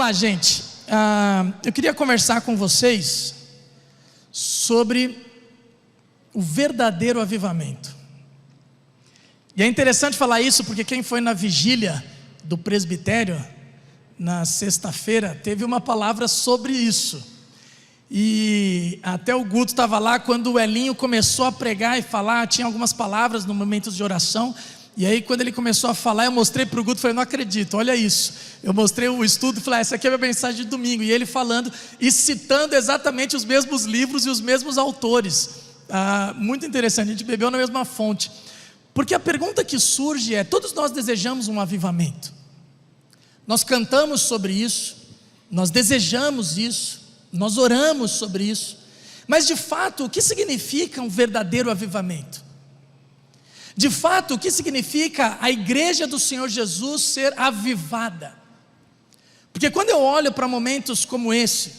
lá, gente. Eu queria conversar com vocês sobre o verdadeiro avivamento. E é interessante falar isso porque quem foi na vigília do presbitério, na sexta-feira, teve uma palavra sobre isso. E até o Guto estava lá quando o Elinho começou a pregar e falar, tinha algumas palavras no momento de oração. E aí quando ele começou a falar, eu mostrei para o Guto, falei, não acredito, olha isso. Eu mostrei o estudo e falei, essa aqui é a minha mensagem de domingo. E ele falando e citando exatamente os mesmos livros e os mesmos autores. Muito interessante, a gente bebeu na mesma fonte. Porque a pergunta que surge é, todos nós desejamos um avivamento. Nós cantamos sobre isso, nós desejamos isso, nós oramos sobre isso. Mas de fato, o que significa um verdadeiro avivamento? De fato, o que significa a igreja do Senhor Jesus ser avivada? Porque quando eu olho para momentos como esse,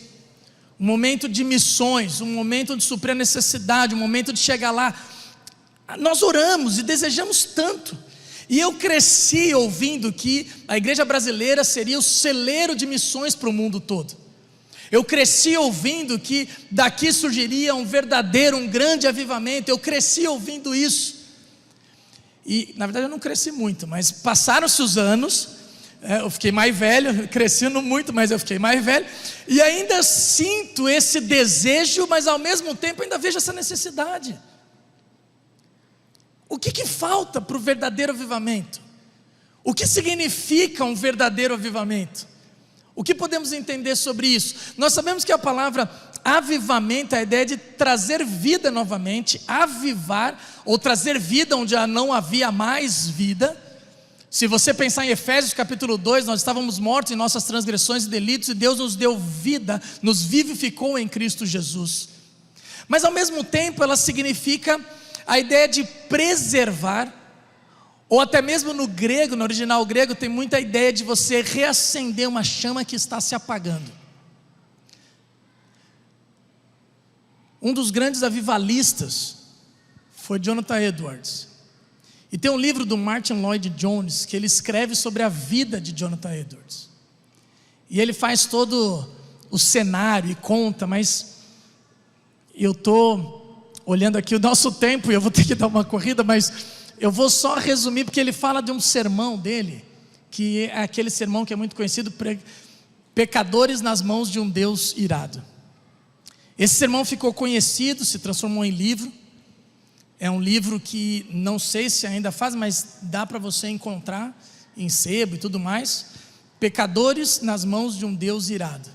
um momento de missões, um momento de suprir a necessidade, um momento de chegar lá, nós oramos e desejamos tanto. E eu cresci ouvindo que a igreja brasileira seria o celeiro de missões para o mundo todo. Eu cresci ouvindo que daqui surgiria um verdadeiro, um grande avivamento. Eu cresci ouvindo isso. E na verdade eu não cresci muito, mas passaram-se os anos, eu fiquei mais velho, cresci não muito, mas eu fiquei mais velho, e ainda sinto esse desejo, mas ao mesmo tempo ainda vejo essa necessidade. O que falta para o verdadeiro avivamento? O que significa um verdadeiro avivamento? O que podemos entender sobre isso? Nós sabemos que a palavra avivamento é a ideia de trazer vida novamente, avivar, ou trazer vida onde não havia mais vida. Se você pensar em Efésios capítulo 2, nós estávamos mortos em nossas transgressões e delitos, e Deus nos deu vida, nos vivificou em Cristo Jesus. Mas ao mesmo tempo ela significa a ideia de preservar, ou até mesmo no grego, no original grego, tem muita ideia de você reacender uma chama que está se apagando. Um dos grandes avivalistas foi Jonathan Edwards. E tem um livro do Martin Lloyd-Jones que ele escreve sobre a vida de Jonathan Edwards. E ele faz todo o cenário e conta, mas eu estou olhando aqui o nosso tempo e eu vou ter que dar uma corrida, mas eu vou só resumir porque ele fala de um sermão dele, que é aquele sermão que é muito conhecido, Pecadores nas mãos de um Deus irado. Esse sermão ficou conhecido, se transformou em livro. É um livro que não sei se ainda faz, mas dá para você encontrar em sebo e tudo mais. Pecadores nas mãos de um Deus irado.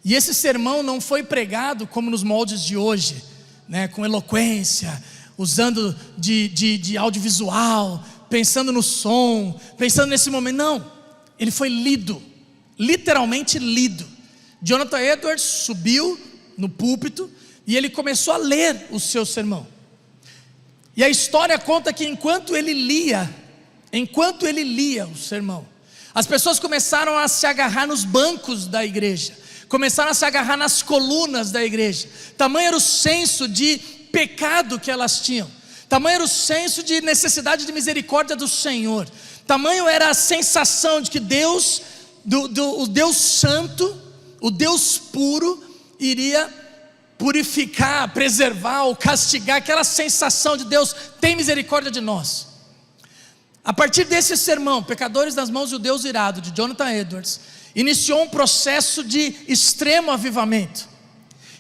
E esse sermão não foi pregado como nos moldes de hoje, né, com eloquência, usando de audiovisual, pensando no som, pensando nesse momento. Não, ele foi lido, literalmente lido. Jonathan Edwards subiu no púlpito e ele começou a ler o seu sermão. E a história conta que enquanto ele lia o sermão, as pessoas começaram a se agarrar nos bancos da igreja, começaram a se agarrar nas colunas da igreja. Tamanho era o senso de pecado que elas tinham, tamanho era o senso de necessidade de misericórdia do Senhor, tamanho era a sensação de que Deus, o Deus santo, o Deus puro, iria purificar, preservar ou castigar, aquela sensação de Deus tem misericórdia de nós. A partir desse sermão, Pecadores nas mãos do Deus irado, de Jonathan Edwards, iniciou um processo de extremo avivamento,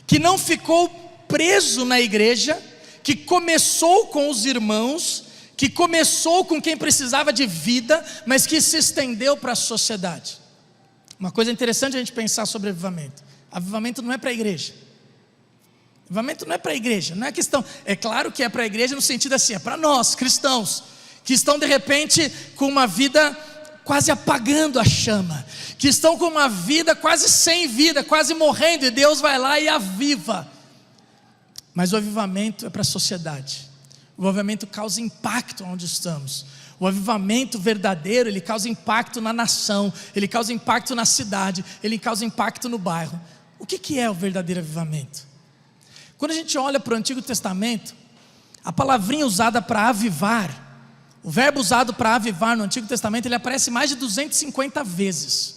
que não ficou preso na igreja, que começou com os irmãos, que começou com quem precisava de vida, mas que se estendeu para a sociedade. Uma coisa interessante a gente pensar sobre avivamento. Avivamento não é para a igreja. Avivamento não é para a igreja, não é questão. É claro que é para a igreja no sentido assim, é para nós, cristãos, que estão de repente com uma vida quase apagando a chama, que estão com uma vida quase sem vida, quase morrendo, e Deus vai lá e aviva. Mas o avivamento é para a sociedade. O avivamento causa impacto onde estamos. O avivamento verdadeiro, ele causa impacto na nação, ele causa impacto na cidade, ele causa impacto no bairro. O que é o verdadeiro avivamento? Quando a gente olha para o Antigo Testamento, a palavrinha usada para avivar, o verbo usado para avivar no Antigo Testamento, ele aparece mais de 250 vezes.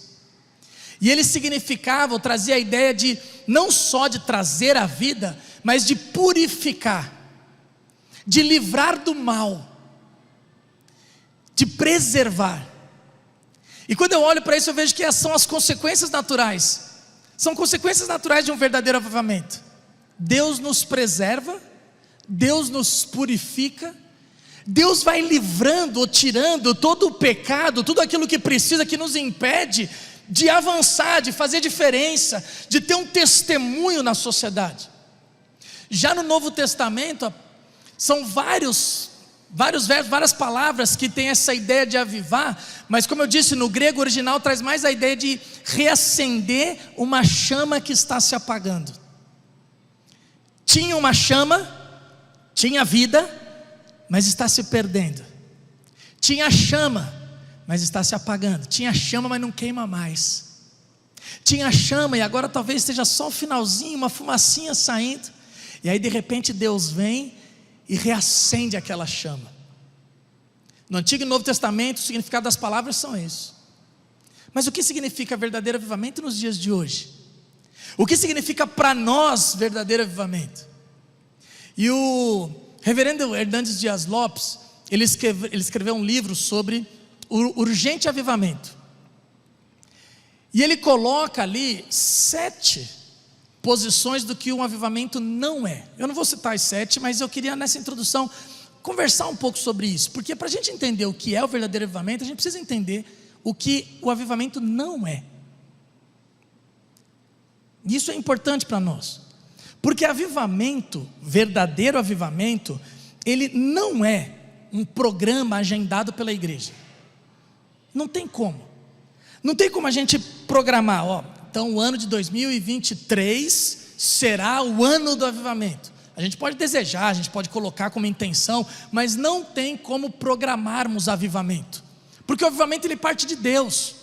E ele significava, ou trazia a ideia de, não só de trazer a vida, mas de purificar, de livrar do mal, de preservar. E quando eu olho para isso, eu vejo que são as consequências naturais, são consequências naturais de um verdadeiro avivamento. Deus nos preserva, Deus nos purifica, Deus vai livrando ou tirando todo o pecado, tudo aquilo que precisa, que nos impede de avançar, de fazer diferença, de ter um testemunho na sociedade. Já no Novo Testamento, são vários versos, várias palavras que têm essa ideia de avivar, mas como eu disse, no grego original traz mais a ideia de reacender uma chama que está se apagando. Tinha uma chama, tinha vida, mas está se perdendo. Tinha chama, mas está se apagando. Tinha chama, mas não queima mais. Tinha chama e agora talvez esteja só o finalzinho, uma fumacinha saindo. E aí de repente Deus vem e reacende aquela chama. No Antigo e Novo Testamento, o significado das palavras são isso. Mas o que significa verdadeiro avivamento nos dias de hoje? O que significa para nós verdadeiro avivamento? E o reverendo Hernandes Dias Lopes, ele escreveu um livro sobre o urgente avivamento. E ele coloca ali 7 posições do que um avivamento não é. Eu não vou citar as 7, mas eu queria nessa introdução conversar um pouco sobre isso, porque para a gente entender o que é o verdadeiro avivamento, a gente precisa entender o que o avivamento não é. Isso é importante para nós, porque avivamento, verdadeiro avivamento, ele não é um programa agendado pela igreja. Não tem como. Não tem como a gente programar, então o ano de 2023 será o ano do avivamento. A gente pode desejar, a gente pode colocar como intenção, mas não tem como programarmos avivamento, porque o avivamento ele parte de Deus.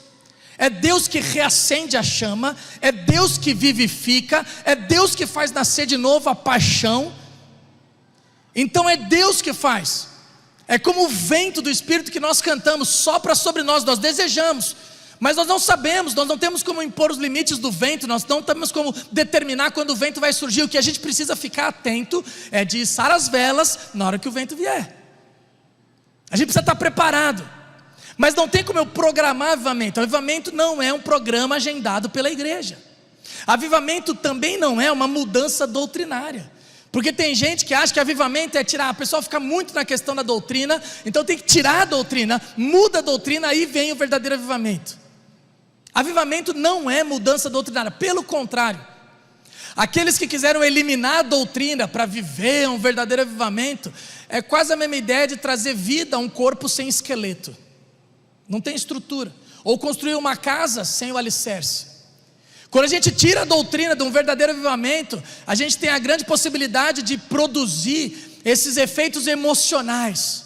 É Deus que reacende a chama, é Deus que vivifica, é Deus que faz nascer de novo a paixão. Então é Deus que faz. É como o vento do Espírito que nós cantamos, sopra sobre nós, nós desejamos, mas nós não sabemos, nós não temos como impor os limites do vento, nós não temos como determinar quando o vento vai surgir. O que a gente precisa ficar atento é de içar as velas na hora que o vento vier. A gente precisa estar preparado, mas não tem como eu programar avivamento. Avivamento não é um programa agendado pela igreja. Avivamento também não é uma mudança doutrinária. Porque tem gente que acha que avivamento é tirar, a pessoa fica muito na questão da doutrina, então tem que tirar a doutrina, muda a doutrina, aí vem o verdadeiro avivamento. Avivamento não é mudança doutrinária, pelo contrário. Aqueles que quiseram eliminar a doutrina para viver um verdadeiro avivamento, é quase a mesma ideia de trazer vida a um corpo sem esqueleto. Não tem estrutura. Ou construir uma casa sem o alicerce. Quando a gente tira a doutrina de um verdadeiro avivamento, a gente tem a grande possibilidade de produzir esses efeitos emocionais,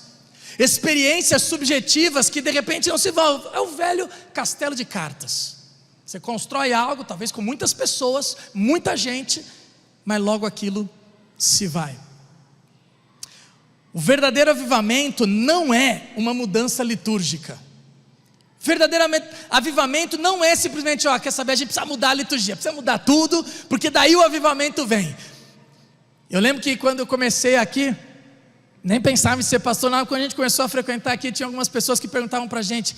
experiências subjetivas que de repente não se vão. É o velho castelo de cartas. Você constrói algo, talvez com muitas pessoas, muita gente, mas logo aquilo se vai. O verdadeiro avivamento não é uma mudança litúrgica. Verdadeiramente, avivamento não é simplesmente, quer saber, a gente precisa mudar a liturgia, precisa mudar tudo, porque daí o avivamento vem. Eu lembro que quando eu comecei aqui, nem pensava em ser pastor, não, quando a gente começou a frequentar aqui, tinha algumas pessoas que perguntavam para a gente: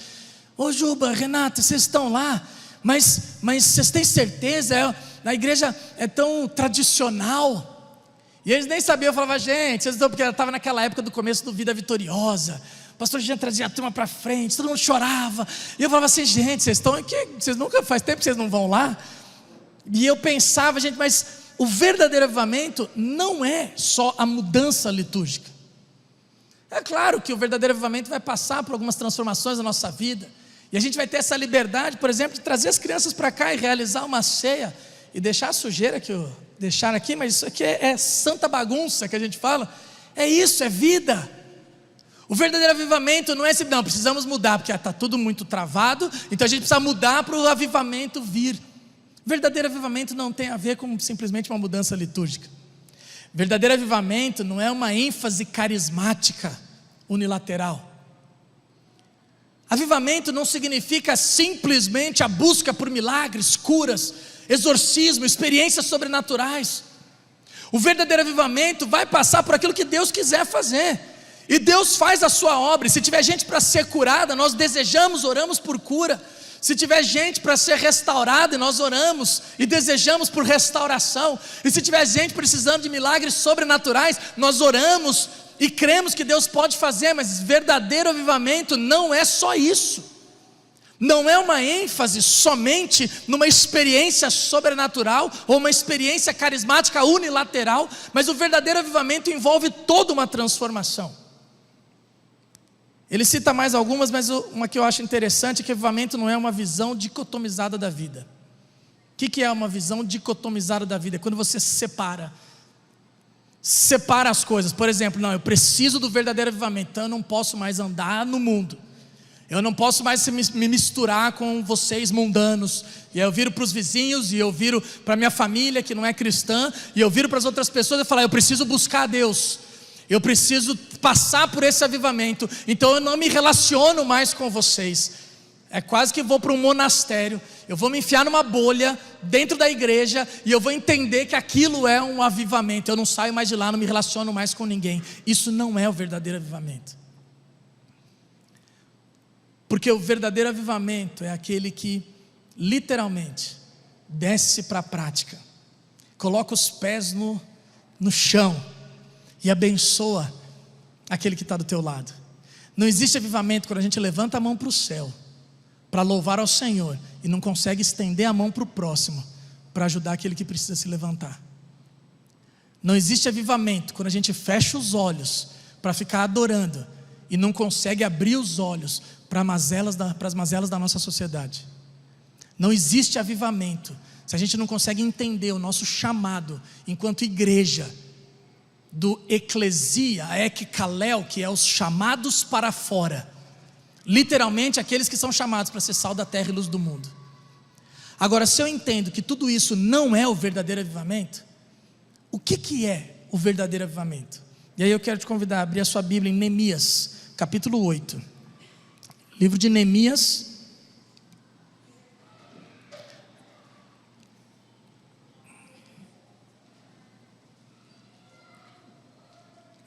ô Juba, Renata, vocês estão lá, mas vocês têm certeza, a igreja é tão tradicional? E eles nem sabiam. Eu falava: gente, vocês estão, porque eu estava naquela época do começo do Vida Vitoriosa, o pastor já trazia a turma para frente, todo mundo chorava, e eu falava assim: gente, vocês estão aqui, vocês nunca, faz tempo que vocês não vão lá. E eu pensava, gente, mas o verdadeiro avivamento não é só a mudança litúrgica. É claro que o verdadeiro avivamento vai passar por algumas transformações na nossa vida, e a gente vai ter essa liberdade, por exemplo, de trazer as crianças para cá e realizar uma ceia, e deixar a sujeira que eu deixar aqui, mas isso aqui é santa bagunça que a gente fala. É isso, é vida. O verdadeiro avivamento não é assim, não, precisamos mudar, porque está tudo muito travado, então a gente precisa mudar para o avivamento vir. O verdadeiro avivamento não tem a ver com simplesmente uma mudança litúrgica. O verdadeiro avivamento não é uma ênfase carismática unilateral. Avivamento não significa simplesmente a busca por milagres, curas, exorcismo, experiências sobrenaturais. O verdadeiro avivamento vai passar por aquilo que Deus quiser fazer, e Deus faz a sua obra. E se tiver gente para ser curada, nós desejamos, oramos por cura. Se tiver gente para ser restaurada, nós oramos e desejamos por restauração. E se tiver gente precisando de milagres sobrenaturais, nós oramos e cremos que Deus pode fazer. Mas verdadeiro avivamento não é só isso. Não é uma ênfase somente numa experiência sobrenatural ou uma experiência carismática unilateral, mas o verdadeiro avivamento envolve toda uma transformação. Ele cita mais algumas, mas uma que eu acho interessante é que avivamento não é uma visão dicotomizada da vida. O que é uma visão dicotomizada da vida? É quando você separa as coisas. Por exemplo, não, eu preciso do verdadeiro avivamento, então eu não posso mais andar no mundo. Eu não posso mais me misturar com vocês mundanos. E aí eu viro para os vizinhos, e eu viro para a minha família que não é cristã, e eu viro para as outras pessoas e falo, eu preciso buscar a Deus. Eu preciso passar por esse avivamento, então eu não me relaciono mais com vocês. É quase que vou para um monastério, eu vou me enfiar numa bolha dentro da igreja, e eu vou entender que aquilo é um avivamento. Eu não saio mais de lá, não me relaciono mais com ninguém. Isso não é o verdadeiro avivamento. Porque o verdadeiro avivamento é aquele que literalmente desce para a prática, coloca os pés no chão e abençoa aquele que está do teu lado. Não existe avivamento quando a gente levanta a mão para o céu para louvar ao Senhor e não consegue estender a mão para o próximo para ajudar aquele que precisa se levantar. Não existe avivamento quando a gente fecha os olhos para ficar adorando e não consegue abrir os olhos para as mazelas da nossa sociedade. Não existe avivamento se a gente não consegue entender o nosso chamado enquanto igreja, do eclesia, ekkalel, que é os chamados para fora, literalmente aqueles que são chamados para ser sal da terra e luz do mundo. Agora, se eu entendo que tudo isso não é o verdadeiro avivamento, o que é o verdadeiro avivamento? E aí eu quero te convidar a abrir a sua Bíblia em Neemias, capítulo 8. Livro de Neemias,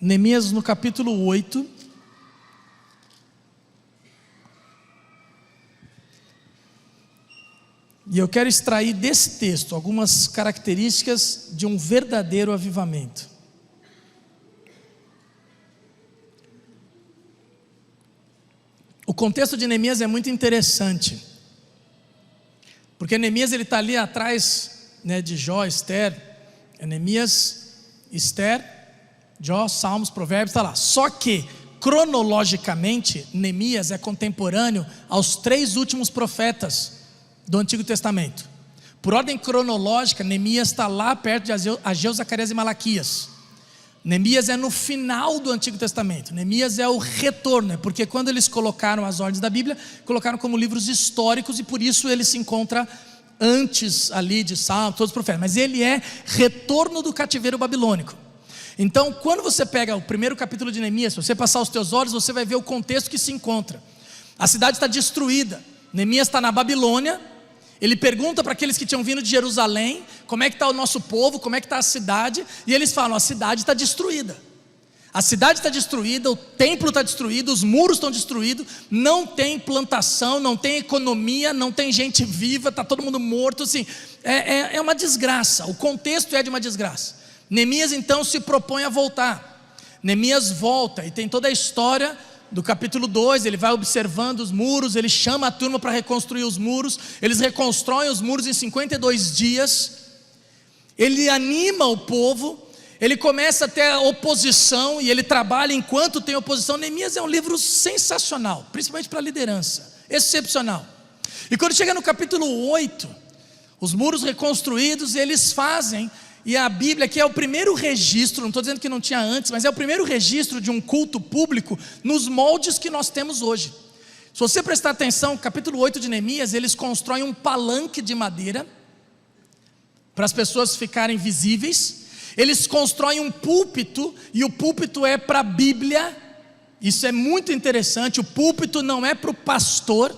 Neemias no capítulo 8, e eu quero extrair desse texto algumas características de um verdadeiro avivamento. O contexto de Neemias é muito interessante, porque Neemias ele está ali atrás, né, de Jó, Esther, Neemias, Esther, Jó, Salmos, Provérbios, está lá. Só que, cronologicamente, Neemias é contemporâneo aos 3 últimos profetas do Antigo Testamento. Por ordem cronológica, Neemias está lá perto de Ageu, Zacarias e Malaquias. Neemias é no final do Antigo Testamento. Neemias é o retorno, porque quando eles colocaram as ordens da Bíblia, colocaram como livros históricos, e por isso ele se encontra antes ali de Salmos, todos os profetas. Mas ele é retorno do cativeiro babilônico. Então, quando você pega o primeiro capítulo de Neemias, se você passar os teus olhos, você vai ver o contexto que se encontra. A cidade está destruída. Neemias está na Babilônia. Ele pergunta para aqueles que tinham vindo de Jerusalém, como é que está o nosso povo, como é que está a cidade, e eles falam, a cidade está destruída. A cidade está destruída, o templo está destruído, os muros estão destruídos, não tem plantação, não tem economia, não tem gente viva, está todo mundo morto, assim, é uma desgraça, o contexto é de uma desgraça. Neemias então se propõe a voltar. Neemias volta, e tem toda a história do capítulo 2, ele vai observando os muros, ele chama a turma para reconstruir os muros, eles reconstroem os muros em 52 dias, ele anima o povo, ele começa a ter oposição, e ele trabalha enquanto tem oposição. Neemias é um livro sensacional, principalmente para a liderança, excepcional. E quando chega no capítulo 8, os muros reconstruídos, eles fazem, e a Bíblia que é o primeiro registro, não estou dizendo que não tinha antes, mas é o primeiro registro de um culto público nos moldes que nós temos hoje. Se você prestar atenção, capítulo 8 de Neemias, eles constroem um palanque de madeira, para as pessoas ficarem visíveis. Eles constroem um púlpito, e o púlpito é para a Bíblia, Isso é muito interessante. O púlpito não é para o pastor.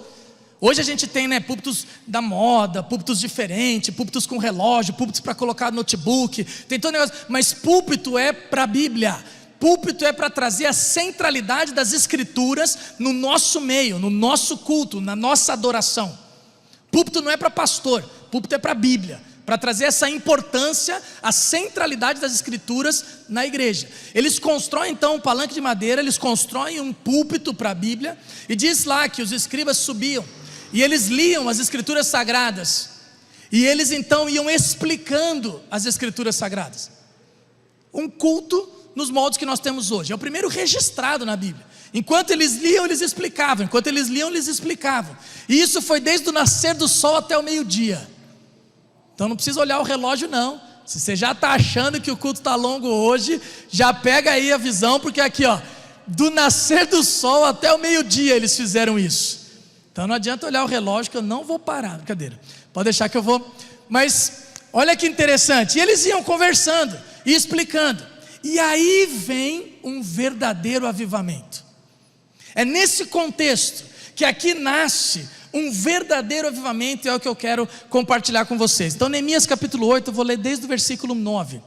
Hoje a gente tem, púlpitos da moda, púlpitos diferentes, púlpitos com relógio, púlpitos para colocar no notebook, tem todo negócio, mas púlpito é para a Bíblia. Púlpito é para trazer a centralidade das Escrituras no nosso meio, no nosso culto, na nossa adoração. Púlpito não é para pastor, púlpito é para a Bíblia, para trazer essa importância, a centralidade das Escrituras na igreja. Eles constroem então um palanque de madeira, eles constroem um púlpito para a Bíblia, e diz lá que os escribas subiam, e eles liam as Escrituras Sagradas, e eles então iam explicando as Escrituras Sagradas. Um culto nos moldes que nós temos hoje, é o primeiro registrado na Bíblia. Enquanto eles liam, eles explicavam, enquanto eles liam, eles explicavam, e isso foi desde o nascer do sol até o meio-dia. Então não precisa olhar o relógio não. Se você já está achando que o culto está longo hoje, já pega aí a visão, porque aqui do nascer do sol até o meio-dia eles fizeram isso. Então não adianta olhar o relógio que eu não vou parar, brincadeira, pode deixar que eu vou. Mas olha que interessante, e eles iam conversando e explicando, e aí vem um verdadeiro avivamento. É nesse contexto que aqui nasce um verdadeiro avivamento, e é o que eu quero compartilhar com vocês. Então Neemias capítulo 8, eu vou ler desde o versículo 9,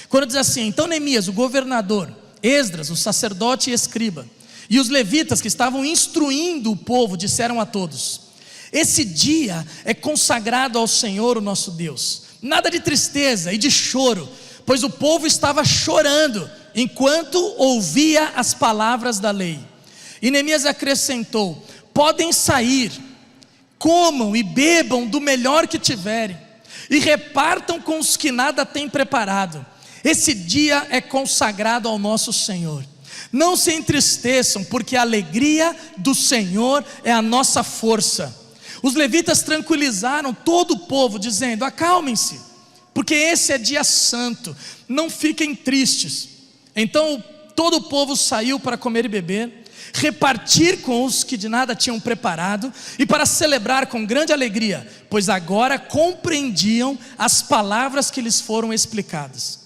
quando diz assim: então Neemias, o governador, Esdras, o sacerdote e escriba, e os levitas que estavam instruindo o povo, disseram a todos: esse dia é consagrado ao Senhor o nosso Deus, nada de tristeza e de choro, pois o povo estava chorando enquanto ouvia as palavras da lei. E Neemias acrescentou: podem sair, comam e bebam do melhor que tiverem, e repartam com os que nada têm preparado. Esse dia é consagrado ao nosso Senhor. Não se entristeçam, porque a alegria do Senhor é a nossa força. Os levitas tranquilizaram todo o povo, dizendo: acalmem-se, porque esse é dia santo, não fiquem tristes. Então todo o povo saiu para comer e beber, repartir com os que de nada tinham preparado, e para celebrar com grande alegria, pois agora compreendiam as palavras que lhes foram explicadas.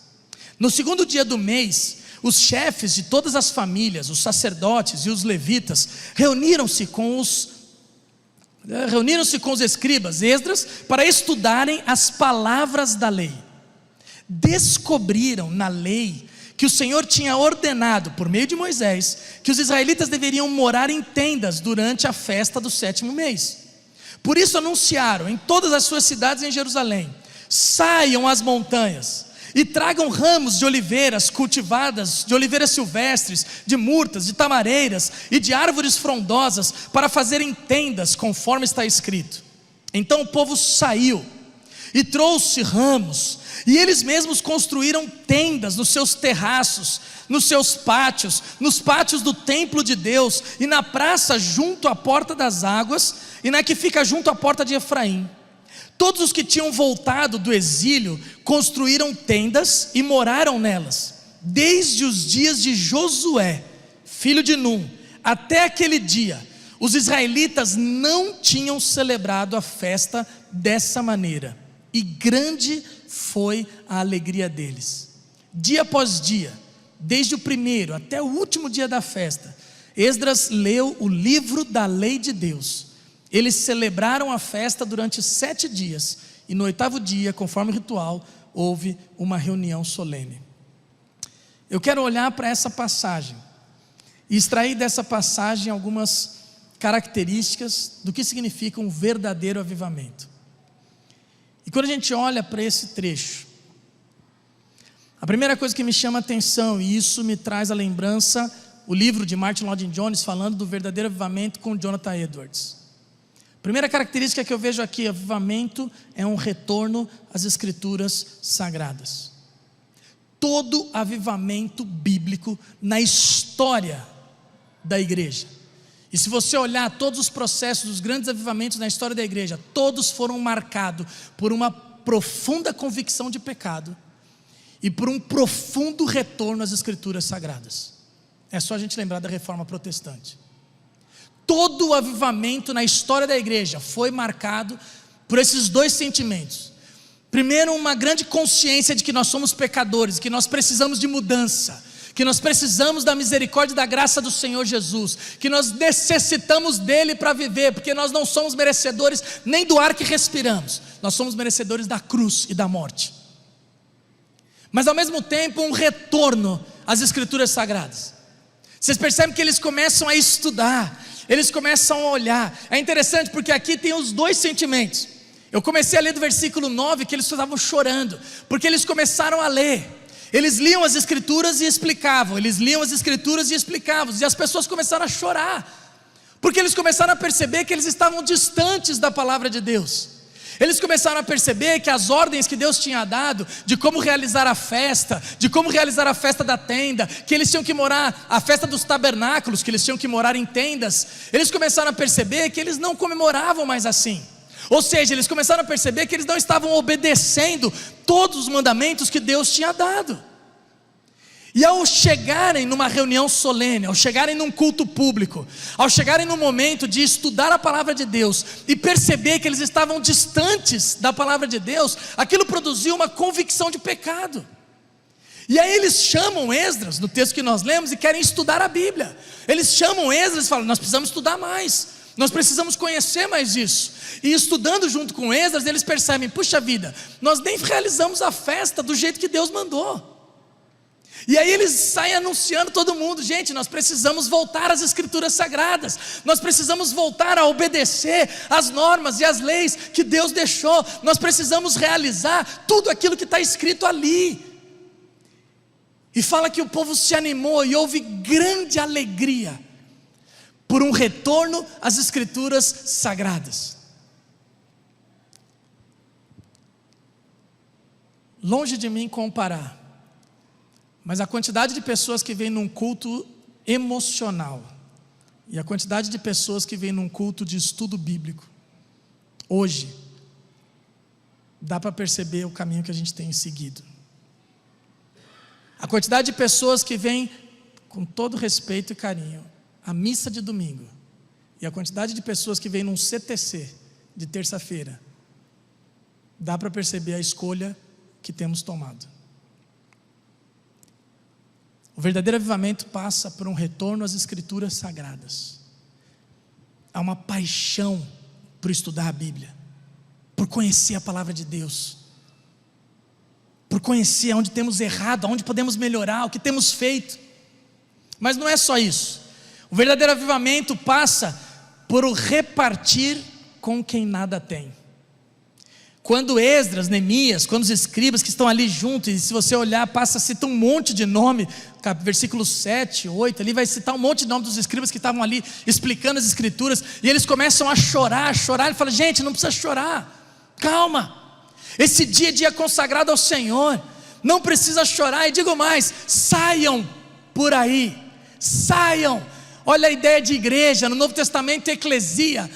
No segundo dia do mês, os chefes de todas as famílias, os sacerdotes e os levitas, reuniram-se com os escribas, Esdras, para estudarem as palavras da lei. Descobriram na lei que o Senhor tinha ordenado, por meio de Moisés, que os israelitas deveriam morar em tendas durante a festa do 7º mês. Por isso anunciaram em todas as suas cidades em Jerusalém: saiam às montanhas e tragam ramos de oliveiras cultivadas, de oliveiras silvestres, de murtas, de tamareiras e de árvores frondosas, para fazerem tendas, conforme está escrito. Então o povo saiu e trouxe ramos, e eles mesmos construíram tendas nos seus terraços, nos seus pátios, nos pátios do templo de Deus, e na praça junto à porta das águas, e na que fica junto à porta de Efraim. Todos os que tinham voltado do exílio construíram tendas e moraram nelas, desde os dias de Josué, filho de Num, até aquele dia. Os israelitas não tinham celebrado a festa dessa maneira, e grande foi a alegria deles. Dia após dia, desde o primeiro até o último dia da festa, Esdras leu o livro da lei de Deus. Eles celebraram a festa durante 7 dias, e no 8º dia, conforme o ritual, houve uma reunião solene. Eu quero olhar para essa passagem e extrair dessa passagem algumas características do que significa um verdadeiro avivamento. E quando a gente olha para esse trecho, a primeira coisa que me chama a atenção, e isso me traz à lembrança o livro de Martin Lloyd-Jones falando do verdadeiro avivamento com Jonathan Edwards. Primeira característica que eu vejo aqui: avivamento é um retorno às Escrituras Sagradas. Todo avivamento bíblico na história da igreja, e se você olhar todos os processos dos grandes avivamentos na história da igreja, todos foram marcados por uma profunda convicção de pecado e por um profundo retorno às Escrituras Sagradas. É só a gente lembrar da Reforma Protestante. Todo o avivamento na história da igreja foi marcado por esses dois sentimentos. Primeiro, uma grande consciência de que nós somos pecadores, que nós precisamos de mudança, que nós precisamos da misericórdia e da graça do Senhor Jesus, que nós necessitamos dele para viver, porque nós não somos merecedores nem do ar que respiramos, nós somos merecedores da cruz e da morte. Mas ao mesmo tempo um retorno às Escrituras Sagradas. Vocês percebem que eles começam a estudar, eles começam a olhar. É interessante porque aqui tem os dois sentimentos. Eu comecei a ler do versículo 9 que eles estavam chorando, porque eles começaram a ler. Eles liam as Escrituras e explicavam, eles liam as Escrituras e explicavam, e as pessoas começaram a chorar, porque eles começaram a perceber que eles estavam distantes da palavra de Deus. Eles começaram a perceber que as ordens que Deus tinha dado, de como realizar a festa, de como realizar a festa da tenda, que eles tinham que morar, a festa dos tabernáculos, que eles tinham que morar em tendas, eles começaram a perceber que eles não comemoravam mais assim. Ou seja, eles começaram a perceber que eles não estavam obedecendo todos os mandamentos que Deus tinha dado. E ao chegarem numa reunião solene, ao chegarem num culto público, ao chegarem no momento de estudar a palavra de Deus e perceber que eles estavam distantes da palavra de Deus, aquilo produziu uma convicção de pecado. E aí eles chamam Esdras, no texto que nós lemos, e querem estudar a Bíblia. Eles chamam Esdras e falam: nós precisamos estudar mais, nós precisamos conhecer mais isso. E estudando junto com Esdras, eles percebem: puxa vida, nós nem realizamos a festa do jeito que Deus mandou. E aí eles saem anunciando todo mundo: gente, nós precisamos voltar às Escrituras Sagradas, nós precisamos voltar a obedecer as normas e as leis que Deus deixou, nós precisamos realizar tudo aquilo que está escrito ali. E fala que o povo se animou e houve grande alegria por um retorno às Escrituras Sagradas. Longe de mim comparar, mas a quantidade de pessoas que vêm num culto emocional e a quantidade de pessoas que vêm num culto de estudo bíblico, hoje, dá para perceber o caminho que a gente tem seguido. A quantidade de pessoas que vêm, com todo respeito e carinho, à missa de domingo, e a quantidade de pessoas que vêm num CTC de terça-feira, dá para perceber a escolha que temos tomado. O verdadeiro avivamento passa por um retorno às Escrituras Sagradas. Há uma paixão por estudar a Bíblia, por conhecer a palavra de Deus, por conhecer onde temos errado, onde podemos melhorar, o que temos feito. Mas não é só isso. O verdadeiro avivamento passa por o repartir com quem nada tem. Quando Esdras, Neemias, quando os escribas que estão ali juntos, e se você olhar, cita um monte de nome, versículo 7, 8, ali vai citar um monte de nome dos escribas que estavam ali explicando as Escrituras, e eles começam a chorar, ele fala: gente, não precisa chorar, calma, esse dia é dia consagrado ao Senhor, não precisa chorar. E digo mais: saiam por aí, saiam. Olha a ideia de igreja, no Novo Testamento, eclesia.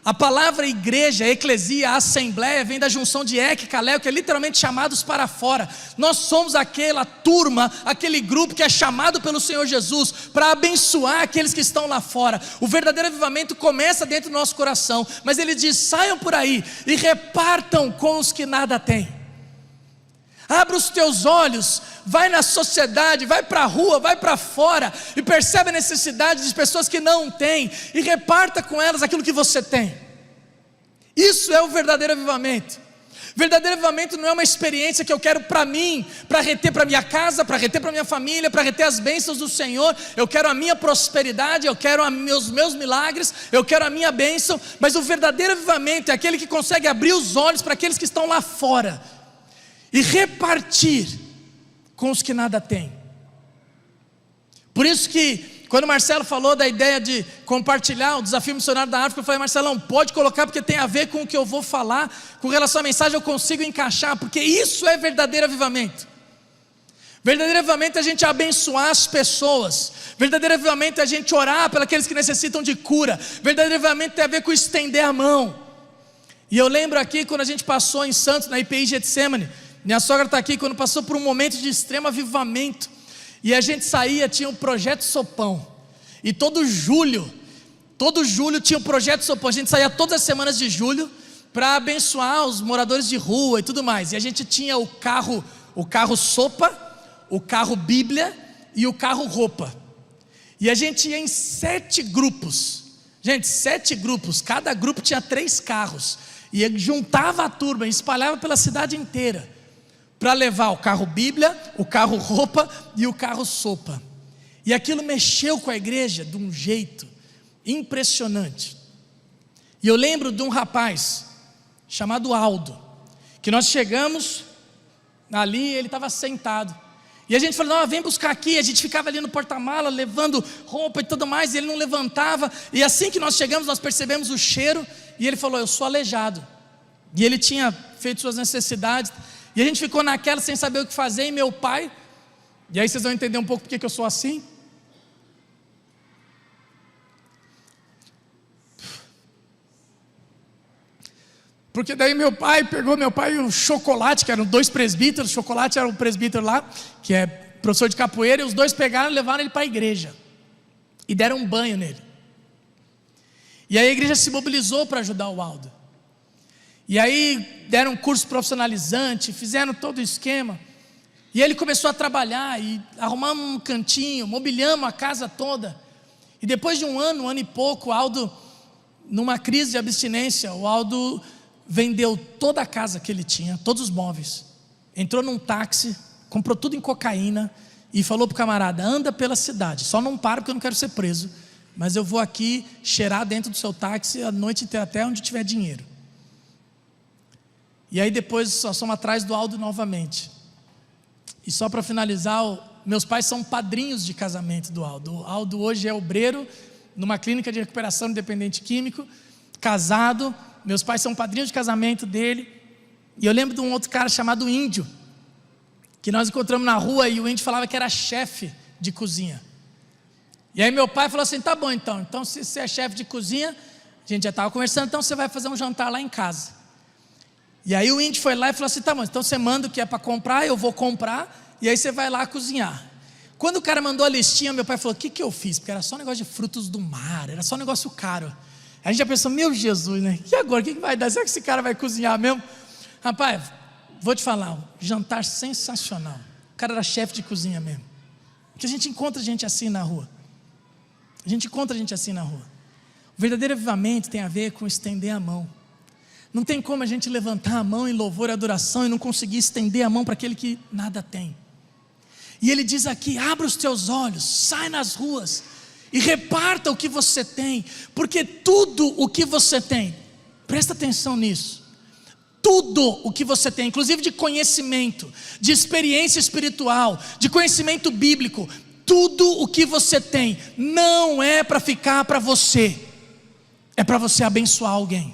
A palavra igreja, eclesia, assembleia, vem da junção de ek e kaleo, que é literalmente chamados para fora. Nós somos aquela turma, aquele grupo que é chamado pelo Senhor Jesus para abençoar aqueles que estão lá fora. O verdadeiro avivamento começa dentro do nosso coração, mas ele diz: saiam por aí e repartam com os que nada têm. Abra os teus olhos, vai na sociedade, vai para a rua, vai para fora e percebe a necessidade de pessoas que não têm e reparta com elas aquilo que você tem. Isso é o verdadeiro avivamento. Verdadeiro avivamento não é uma experiência que eu quero para mim, para reter para minha casa, para reter para minha família, para reter as bênçãos do Senhor. Eu quero a minha prosperidade, eu quero os meus milagres, eu quero a minha bênção. Mas o verdadeiro avivamento é aquele que consegue abrir os olhos para aqueles que estão lá fora e repartir com os que nada têm. Por isso que quando o Marcelo falou da ideia de compartilhar o desafio missionário da África, eu falei: Marcelão, pode colocar, porque tem a ver com o que eu vou falar, com relação à mensagem eu consigo encaixar, porque isso é verdadeiro avivamento. Verdadeiro avivamento é a gente abençoar as pessoas. Verdadeiro avivamento é a gente orar pelos que necessitam de cura. Verdadeiro avivamento tem a ver com estender a mão. E eu lembro aqui quando a gente passou em Santos, na IPI Getsemane, minha sogra está aqui, quando passou por um momento de extremo avivamento, e a gente saía, tinha o Projeto Sopão, e todo julho tinha o Projeto Sopão. A gente saía todas as semanas de julho para abençoar os moradores de rua e tudo mais, e a gente tinha o carro sopa, o carro Bíblia e o carro-roupa. E a gente ia em 7 grupos. Gente, 7 grupos, cada grupo tinha 3 carros. E ele juntava a turma e espalhava pela cidade inteira, para levar o carro Bíblia, o carro roupa e o carro sopa. E aquilo mexeu com a igreja de um jeito impressionante. E eu lembro de um rapaz chamado Aldo, que nós chegamos ali, ele estava sentado. E a gente falou, não, vem buscar aqui. A gente ficava ali no porta-mala, levando roupa e tudo mais, e ele não levantava. E assim que nós chegamos, nós percebemos o cheiro, e ele falou, eu sou aleijado. E ele tinha feito suas necessidades, e a gente ficou naquela sem saber o que fazer. E meu pai, e aí vocês vão entender um pouco porque que eu sou assim. Porque daí meu pai pegou o chocolate, que eram 2 presbíteros, o chocolate era um presbítero lá, que é professor de capoeira, e os 2 pegaram e levaram ele para a igreja, e deram um banho nele. E aí a igreja se mobilizou para ajudar o Aldo. E aí deram um curso profissionalizante, fizeram todo o esquema, e ele começou a trabalhar, e arrumamos um cantinho, mobiliamos a casa toda. E depois de um ano e pouco, o Aldo, numa crise de abstinência, o Aldo vendeu toda a casa que ele tinha, todos os móveis, entrou num táxi, comprou tudo em cocaína e falou para o camarada, anda pela cidade, só não para porque eu não quero ser preso, mas eu vou aqui cheirar dentro do seu táxi a noite inteira, até onde tiver dinheiro. E aí depois nós fomos atrás do Aldo novamente. E só para finalizar, meus pais são padrinhos de casamento do Aldo. O Aldo hoje é obreiro numa clínica de recuperação de dependente químico, casado. Meus pais são padrinhos de casamento dele. E eu lembro de um outro cara chamado Índio, que nós encontramos na rua, e o Índio falava que era chefe de cozinha. E aí meu pai falou assim, tá bom então se você é chefe de cozinha, a gente já estava conversando, então você vai fazer um jantar lá em casa. E aí o Índio foi lá e falou assim, tá bom, então você manda o que é para comprar, eu vou comprar, e aí você vai lá cozinhar. Quando o cara mandou a listinha, meu pai falou, o que eu fiz? Porque era só um negócio de frutos do mar, era só um negócio caro. A gente já pensou, meu Jesus, né? E agora, o que vai dar? Será que esse cara vai cozinhar mesmo? Rapaz, vou te falar, um jantar sensacional. O cara era chefe de cozinha mesmo. Porque a gente encontra gente assim na rua. O verdadeiro avivamento tem a ver com estender a mão. Não tem como a gente levantar a mão em louvor e adoração e não conseguir estender a mão para aquele que nada tem. E ele diz aqui, abra os teus olhos, sai nas ruas e reparta o que você tem, porque tudo o que você tem, presta atenção nisso, tudo o que você tem, inclusive de conhecimento, de experiência espiritual, de conhecimento bíblico, tudo o que você tem, não é para ficar para você, é para você abençoar alguém.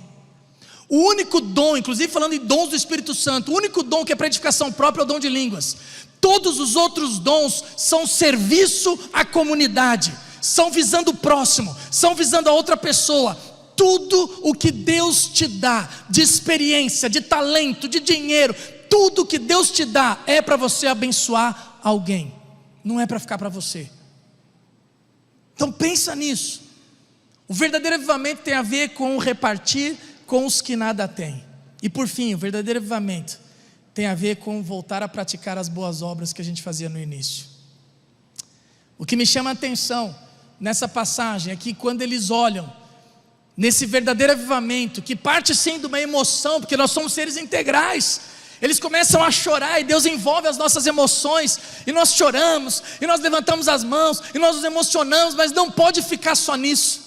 O único dom, inclusive falando em dons do Espírito Santo, o único dom que é para edificação própria é o dom de línguas. Todos os outros dons são serviço à comunidade, são visando o próximo, são visando a outra pessoa. Tudo o que Deus te dá, de experiência, de talento, de dinheiro, tudo que Deus te dá é para você abençoar alguém, não é para ficar para você. Então pensa nisso. O verdadeiro avivamento tem a ver com o repartir com os que nada têm. E por fim, o verdadeiro avivamento tem a ver com voltar a praticar as boas obras que a gente fazia no início. O que me chama a atenção nessa passagem é que quando eles olham nesse verdadeiro avivamento, que parte sim de uma emoção, porque nós somos seres integrais, eles começam a chorar e Deus envolve as nossas emoções, e nós choramos, e nós levantamos as mãos, e nós nos emocionamos, mas não pode ficar só nisso.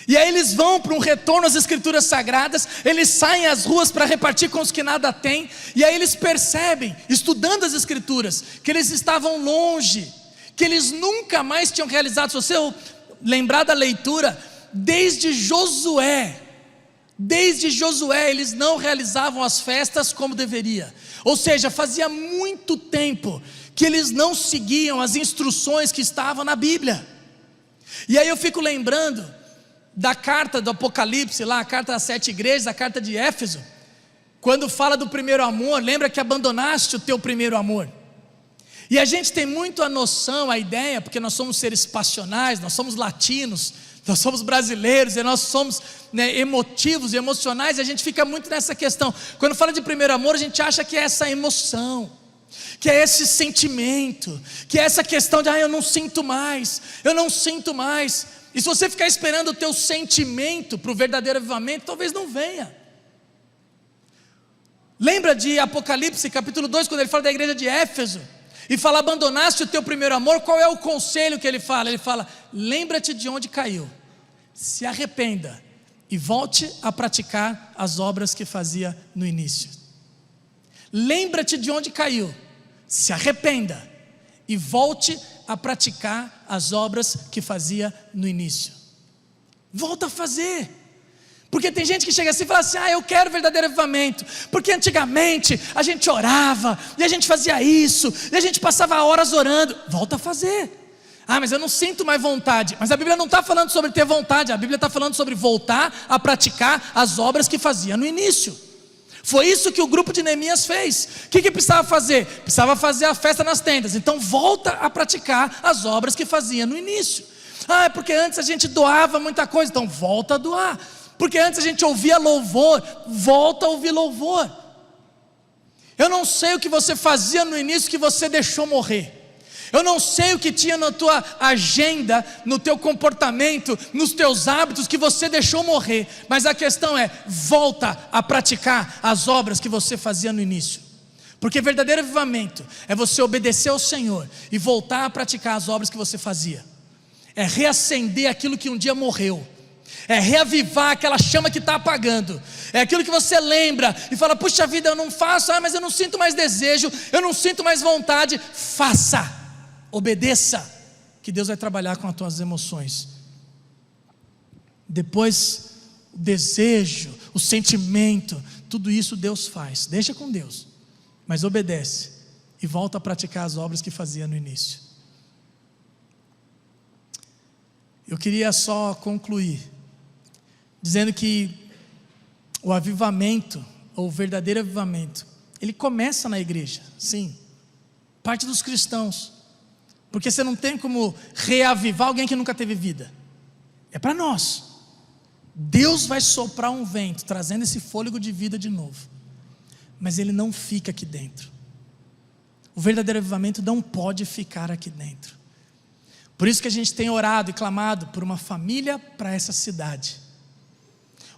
E aí eles vão para um retorno às escrituras sagradas, eles saem às ruas para repartir com os que nada têm, e aí eles percebem, estudando as escrituras, que eles estavam longe, que eles nunca mais tinham realizado. Se você lembrar da leitura, desde Josué eles não realizavam as festas como deveria, ou seja, fazia muito tempo que eles não seguiam as instruções que estavam na Bíblia. E aí eu fico lembrando da carta do Apocalipse lá, a carta das 7 igrejas, a carta de Éfeso, quando fala do primeiro amor, lembra que abandonaste o teu primeiro amor. E a gente tem muito a noção, a ideia, porque nós somos seres passionais, nós somos latinos, nós somos brasileiros, e nós somos emotivos e emocionais, e a gente fica muito nessa questão. Quando fala de primeiro amor, a gente acha que é essa emoção, que é esse sentimento, que é essa questão de eu não sinto mais, eu não sinto mais. E se você ficar esperando o teu sentimento para o verdadeiro avivamento, talvez não venha. Lembra de Apocalipse capítulo 2, quando ele fala da igreja de Éfeso, e fala, abandonaste o teu primeiro amor? Qual é o conselho que ele fala? Ele fala, lembra-te de onde caiu, se arrependa e volte a praticar as obras que fazia no início. Lembra-te de onde caiu, se arrependa e volte a praticar as obras que fazia no início. Volta a fazer. Porque tem gente que chega assim e fala assim, eu quero verdadeiro avivamento, porque antigamente a gente orava, e a gente fazia isso, e a gente passava horas orando. Volta a fazer. Mas eu não sinto mais vontade. Mas a Bíblia não está falando sobre ter vontade, a Bíblia está falando sobre voltar a praticar as obras que fazia no início. Foi isso que o grupo de Neemias fez. O que precisava fazer? Precisava fazer a festa nas tendas. Então volta a praticar as obras que fazia no início. É porque antes a gente doava muita coisa, então volta a doar. Porque antes a gente ouvia louvor, volta a ouvir louvor. Eu não sei o que você fazia no início que você deixou morrer. Eu não sei o que tinha na tua agenda, no teu comportamento, nos teus hábitos que você deixou morrer. Mas a questão é, volta a praticar as obras que você fazia no início. Porque verdadeiro avivamento é você obedecer ao Senhor e voltar a praticar as obras que você fazia. É reacender aquilo que um dia morreu. É reavivar aquela chama que está apagando. É aquilo que você lembra e fala, puxa vida, eu não faço, mas eu não sinto mais desejo, eu não sinto mais vontade. Faça. Obedeça, que Deus vai trabalhar com as tuas emoções. Depois, o desejo, o sentimento, tudo isso Deus faz. Deixa com Deus, mas obedece e volta a praticar as obras que fazia no início. Eu queria só concluir dizendo que o avivamento, ou o verdadeiro avivamento, ele começa na igreja, sim, parte dos cristãos. Porque você não tem como reavivar alguém que nunca teve vida. É para nós. Deus vai soprar um vento, trazendo esse fôlego de vida de novo. Mas ele não fica aqui dentro. O verdadeiro avivamento não pode ficar aqui dentro. Por isso que a gente tem orado e clamado por uma família para essa cidade.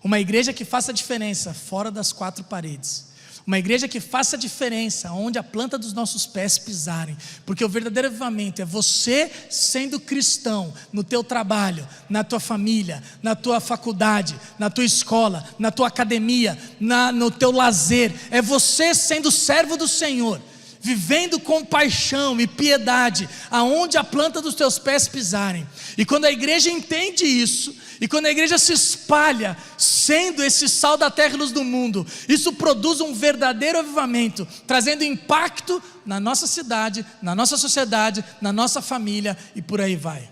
Uma igreja que faça diferença fora das quatro paredes. Uma igreja que faça diferença onde a planta dos nossos pés pisarem. Porque o verdadeiro avivamento é você sendo cristão no teu trabalho, na tua família, na tua faculdade, na tua escola, na tua academia, no teu lazer. É você sendo servo do Senhor, vivendo com paixão e piedade aonde a planta dos teus pés pisarem. E quando a igreja entende isso, e quando a igreja se espalha, sendo esse sal da terra e luz do mundo, isso produz um verdadeiro avivamento, trazendo impacto na nossa cidade, na nossa sociedade, na nossa família e por aí vai.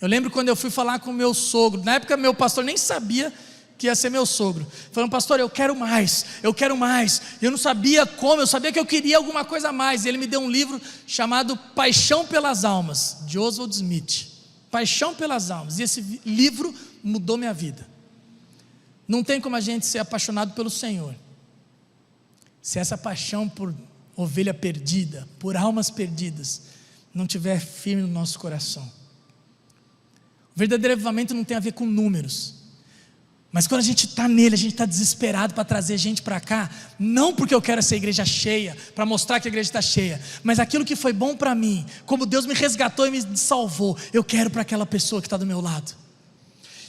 Eu lembro quando eu fui falar com o meu sogro, na época meu pastor nem sabia que ia ser meu sogro, falando, pastor, eu quero mais, eu não sabia como, eu sabia que eu queria alguma coisa a mais, e ele me deu um livro chamado Paixão pelas Almas, de Oswald Smith. Paixão pelas Almas, e esse livro mudou minha vida. Não tem como a gente ser apaixonado pelo Senhor se essa paixão por ovelha perdida, por almas perdidas, não tiver firme no nosso coração. O verdadeiro avivamento não tem a ver com números, mas quando a gente está nele, a gente está desesperado para trazer gente para cá, não porque eu quero essa igreja cheia, para mostrar que a igreja está cheia, mas aquilo que foi bom para mim, como Deus me resgatou e me salvou, eu quero para aquela pessoa que está do meu lado.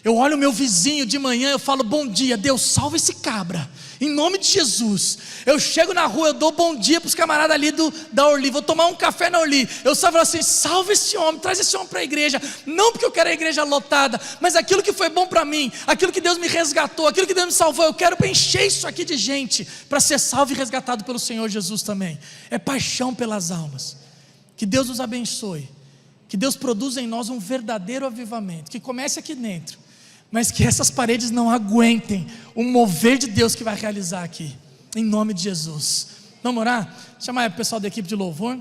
Eu olho o meu vizinho de manhã, eu falo, bom dia, Deus, salva esse cabra, em nome de Jesus. Eu chego na rua, eu dou bom dia para os camaradas ali da Orly, vou tomar um café na Orly, eu só falo assim, salva esse homem, traz esse homem para a igreja, não porque eu quero a igreja lotada, mas aquilo que foi bom para mim, aquilo que Deus me resgatou, aquilo que Deus me salvou, eu quero encher isso aqui de gente, para ser salvo e resgatado pelo Senhor Jesus também. É paixão pelas almas. Que Deus nos abençoe, que Deus produza em nós um verdadeiro avivamento, que comece aqui dentro, mas que essas paredes não aguentem o mover de Deus que vai realizar aqui, em nome de Jesus. Vamos orar? Chamar o pessoal da equipe de louvor.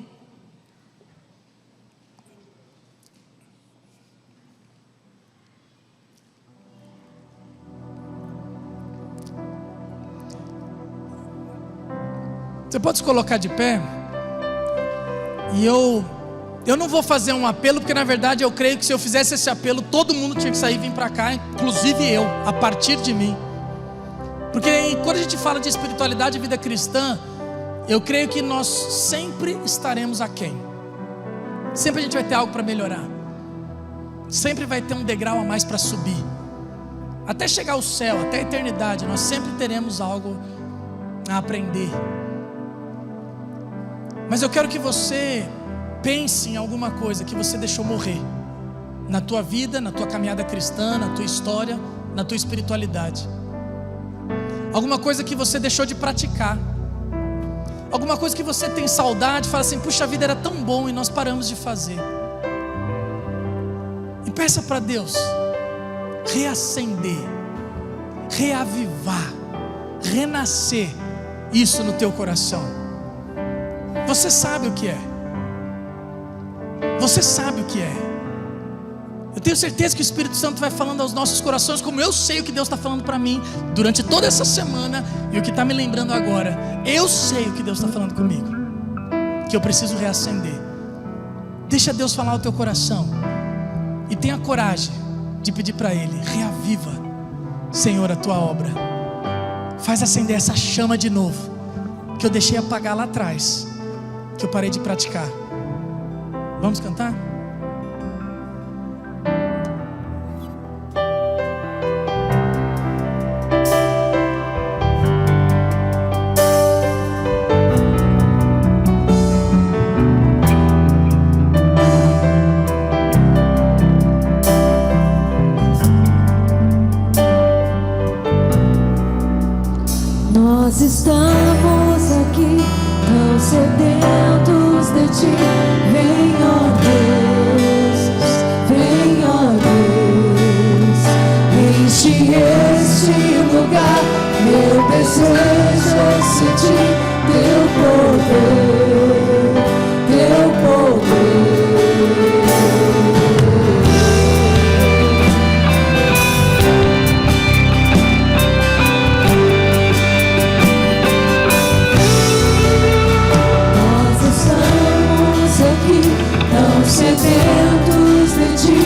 Você pode se colocar de pé? E eu não vou fazer um apelo, porque na verdade eu creio que se eu fizesse esse apelo, todo mundo tinha que sair e vir para cá, inclusive eu, a partir de mim. Porque quando a gente fala de espiritualidade e vida cristã, eu creio que nós sempre estaremos aquém. Sempre a gente vai ter algo para melhorar. Sempre vai ter um degrau a mais para subir. Até chegar ao céu, até a eternidade, nós sempre teremos algo a aprender. Mas eu quero que você pense em alguma coisa que você deixou morrer na tua vida, na tua caminhada cristã, na tua história, na tua espiritualidade. Alguma coisa que você deixou de praticar. Alguma coisa que você tem saudade, fala assim: puxa, a vida era tão bom e nós paramos de fazer. E peça para Deus reacender, reavivar, renascer isso no teu coração. Você sabe o que é. Você sabe o que é. Eu tenho certeza que o Espírito Santo vai falando aos nossos corações, como eu sei o que Deus está falando para mim durante toda essa semana, e o que está me lembrando agora. Eu sei o que Deus está falando comigo, que eu preciso reacender. Deixa Deus falar ao teu coração, e tenha coragem de pedir para Ele: reaviva, Senhor, a tua obra. Faz acender essa chama de novo, que eu deixei apagar lá atrás, que eu parei de praticar. Vamos cantar? Nós estamos aqui, tão sedentos de Ti. Vem, ó Deus, enche este lugar. Meu desejo é sentir Teu poder, Teu poder. Sedentos de Ti,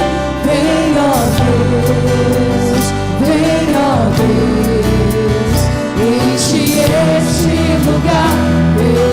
vem, ó Deus, enche este lugar. Meu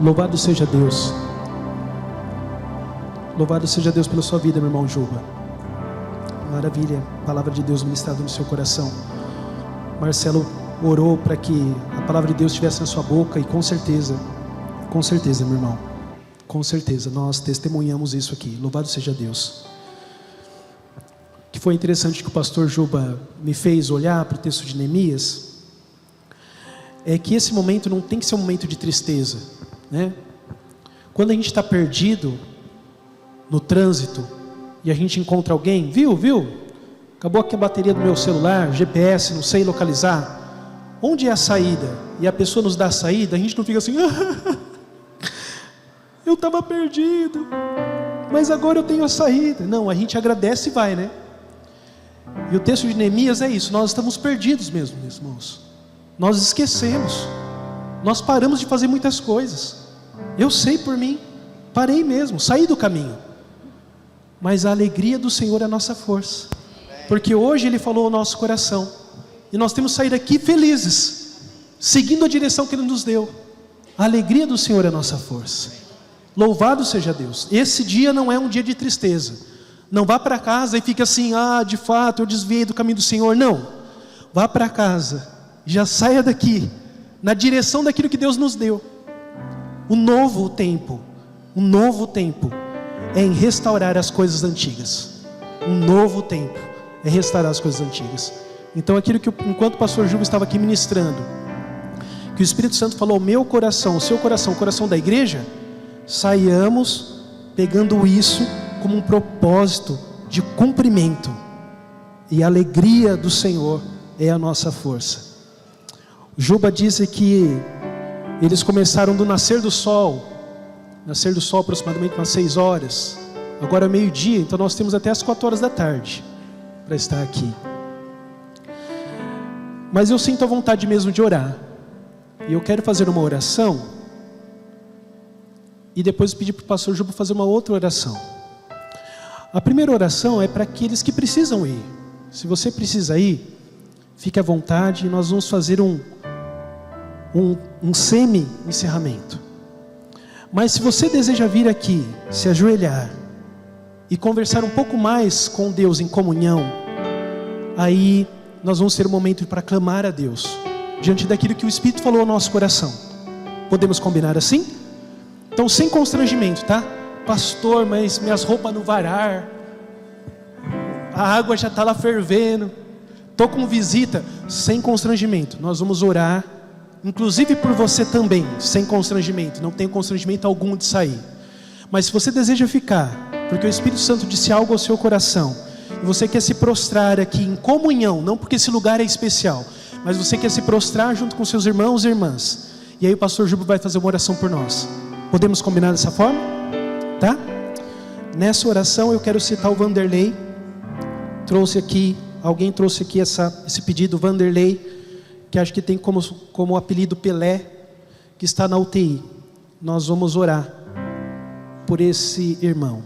Louvado seja Deus. Louvado seja Deus pela sua vida, meu irmão Juba. Maravilha, palavra de Deus ministrada no seu coração. Marcelo orou para que a palavra de Deus estivesse na sua boca, e com certeza, meu irmão, com certeza, nós testemunhamos isso aqui. Louvado seja Deus. O que foi interessante que o pastor Juba me fez olhar para o texto de Neemias é que esse momento não tem que ser um momento de tristeza, né? Quando a gente está perdido no trânsito e a gente encontra alguém, viu? Acabou aqui a bateria do meu celular, GPS, não sei localizar. Onde é a saída? E a pessoa nos dá a saída, a gente não fica assim, eu estava perdido, mas agora eu tenho a saída. Não, a gente agradece e vai, né? E o texto de Neemias é isso, nós estamos perdidos mesmo, meus irmãos. Nós esquecemos, nós paramos de fazer muitas coisas. Eu sei por mim, parei mesmo, saí do caminho. Mas a alegria do Senhor é a nossa força, porque hoje Ele falou ao nosso coração, e nós temos que sair daqui felizes, seguindo a direção que Ele nos deu. A alegria do Senhor é a nossa força. Louvado seja Deus. Esse dia não é um dia de tristeza. Não vá para casa e fique assim, de fato eu desviei do caminho do Senhor. Não, vá para casa, já saia daqui na direção daquilo que Deus nos deu. O novo tempo é em restaurar as coisas antigas. Um novo tempo é restaurar as coisas antigas. Então aquilo que enquanto o pastor Juba estava aqui ministrando, que o Espírito Santo falou ao meu coração, o seu coração, o coração da igreja, saiamos pegando isso como um propósito de cumprimento, e a alegria do Senhor é a nossa força. Juba disse que eles começaram do nascer do sol aproximadamente umas 6 horas, agora é meio-dia, então nós temos até as 4 horas da tarde para estar aqui. Mas eu sinto a vontade mesmo de orar, e eu quero fazer uma oração, e depois pedir para o pastor Juba fazer uma outra oração. A primeira oração é para aqueles que precisam ir. Se você precisa ir, fique à vontade, nós vamos fazer um semi-encerramento. Mas se você deseja vir aqui, se ajoelhar e conversar um pouco mais com Deus em comunhão, aí nós vamos ter um momento para clamar a Deus, diante daquilo que o Espírito falou ao nosso coração. Podemos combinar assim? Então sem constrangimento, tá? Pastor, mas minhas roupas não varar, a água já está lá fervendo, estou com visita. Sem constrangimento, nós vamos orar, inclusive por você também, sem constrangimento, não tem constrangimento algum de sair. Mas se você deseja ficar, porque o Espírito Santo disse algo ao seu coração, e você quer se prostrar aqui em comunhão, não porque esse lugar é especial, mas você quer se prostrar junto com seus irmãos e irmãs, e aí o pastor Juba vai fazer uma oração por nós. Podemos combinar dessa forma? Tá? Nessa oração eu quero citar o Vanderlei. Alguém trouxe aqui esse pedido, Vanderlei, que acho que tem como apelido Pelé, que está na UTI. Nós vamos orar por esse irmão.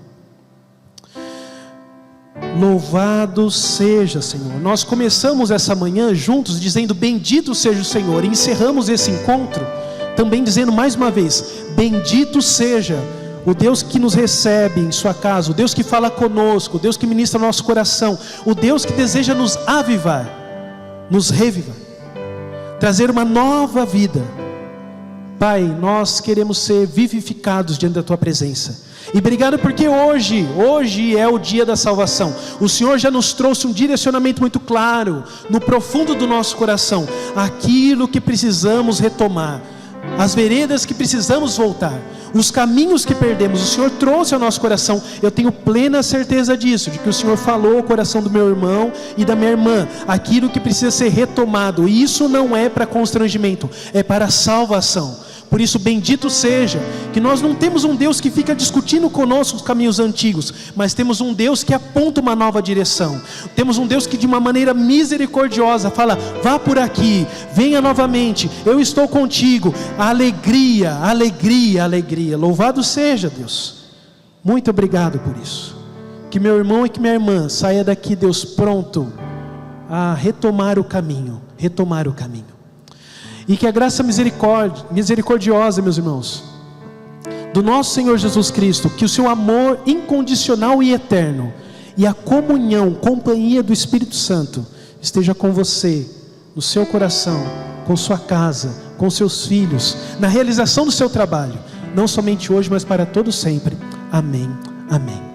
Louvado seja, Senhor. Nós começamos essa manhã juntos dizendo bendito seja o Senhor, e encerramos esse encontro também dizendo mais uma vez, bendito seja o Deus que nos recebe em sua casa, o Deus que fala conosco, o Deus que ministra no nosso coração, o Deus que deseja nos avivar, nos revivar, trazer uma nova vida. Pai, nós queremos ser vivificados diante da Tua presença. E obrigado porque hoje é o dia da salvação. O Senhor já nos trouxe um direcionamento muito claro, no profundo do nosso coração, aquilo que precisamos retomar, as veredas que precisamos voltar, os caminhos que perdemos, o Senhor trouxe ao nosso coração. Eu tenho plena certeza disso, de que o Senhor falou ao coração do meu irmão e da minha irmã, aquilo que precisa ser retomado, e isso não é para constrangimento, é para salvação. Por isso, bendito seja, que nós não temos um Deus que fica discutindo conosco os caminhos antigos, mas temos um Deus que aponta uma nova direção. Temos um Deus que de uma maneira misericordiosa fala, vá por aqui, venha novamente, eu estou contigo. Alegria, alegria, alegria. Louvado seja Deus. Muito obrigado por isso. Que meu irmão e que minha irmã saia daqui, Deus, pronto a retomar o caminho, retomar o caminho. E que a graça misericordiosa, meus irmãos, do nosso Senhor Jesus Cristo, que o seu amor incondicional e eterno, e a comunhão, companhia do Espírito Santo, esteja com você, no seu coração, com sua casa, com seus filhos, na realização do seu trabalho, não somente hoje, mas para todo sempre. Amém. Amém.